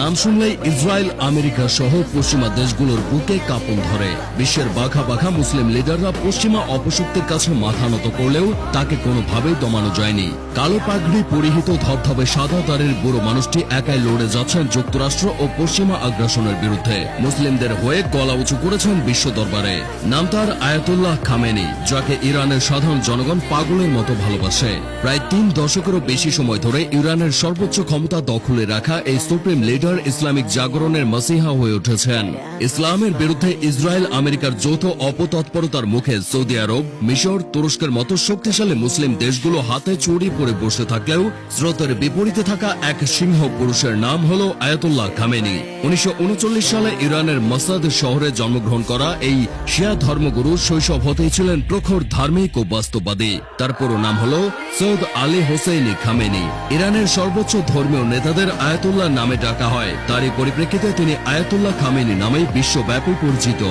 নাম শুনলেই Israel, America সহ পশ্চিমা দেশগুলোর বুকে কাঁপন ধরে। বিশ্বের বাঘা বাঘা মুসলিম লিডাররা পশ্চিমা অপশক্তির কাছে মাথা নত করলেও তাকে কোনোভাবেই দমানো যায়নি। কালো পাগড়ি পরিহিত ধবধবে সাদা দাড়ির বুড়ো মানুষটি একাই লড়ে যাচ্ছেন যুক্তরাষ্ট্র ও পশ্চিমা আগ্রাসনের বিরুদ্ধে। মুসলিমদের হয়ে গলা উঁচু করেছেন বিশ্ব দরবারে। নাম তার আয়াতুল্লাহ খামেনি, যাকে ইরানের সাধারণ জনগণ পাগলের মতো ভালোবাসে। প্রায় 3 দশকেরও বেশি সময় ধরে ইরানের সর্বোচ্চ ক্ষমতা দখলে রাখা এই সুপ্রিম লিডার ইসলামিক জাগরণের মাসিহা হয়ে উঠেছেন। ইসলামের বিরুদ্ধে ইসরায়েল, আমেরিকার যৌথ অপতৎপরতার মুখে সৌদি আরব, মিশর, তুরস্কের মতো শক্তিশালী মুসলিম দেশগুলো হাতে চড়ি পড়ে বসে থাকলেও স্রোতের বিপরীতে থাকা এক সিংহ পুরুষের নাম হল আয়াতুল্লাহ খামেনি। 1939 সালে ইরানের মাসাদ শহরে জন্মগ্রহণ করা এই শিয়া ধর্মগুরু শৈশব হতেই ছিলেন প্রখর ধার্মিক ও বাস্তববাদী। তার পুরো নাম হল সৈয়দ আলী হোসেইনি খামেনি। ইরানের সর্বোচ্চ ধর্মীয় নেতাদের আয়াতুল্লাহ নামে ডাকা হয়। তারই পরিপ্রেক্ষিতে তিনি আয়াতুল্লাহ খামেনি নামে বিশ্বব্যাপী পরিচিত।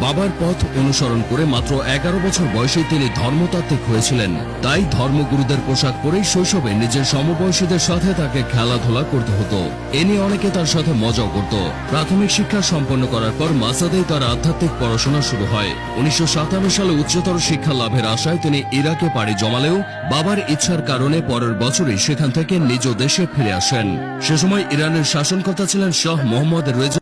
বাবার পথ অনুসরণ করে মাত্র 11 বছর বয়সে তিনি ধর্মতাত্ত্বিক হয়েছিলেন। তাই ধর্মগুরুদের পোশাক পরেই শৈশবে নিজের সমবয়সীদের সাথে তাকে খেলাধুলা করতে হতো। এ নিয়ে অনেকে তার সাথে মজাও করত। প্রাথমিক শিক্ষা সম্পন্ন করার পর মাসাদেই তার আধ্যাত্মিক পড়াশোনা শুরু হয়। 1957 সালে উচ্চতর শিক্ষা লাভের আশায় তিনি ইরাকে পাড়ি জমালেও বাবার ইচ্ছার কারণে পরের বছরই সেখান থেকে নিজ দেশে ফিরে আসেন। সে সময় ইরানের শাসনকর্তা ছিলেন শাহ মোহাম্মদ রেজা।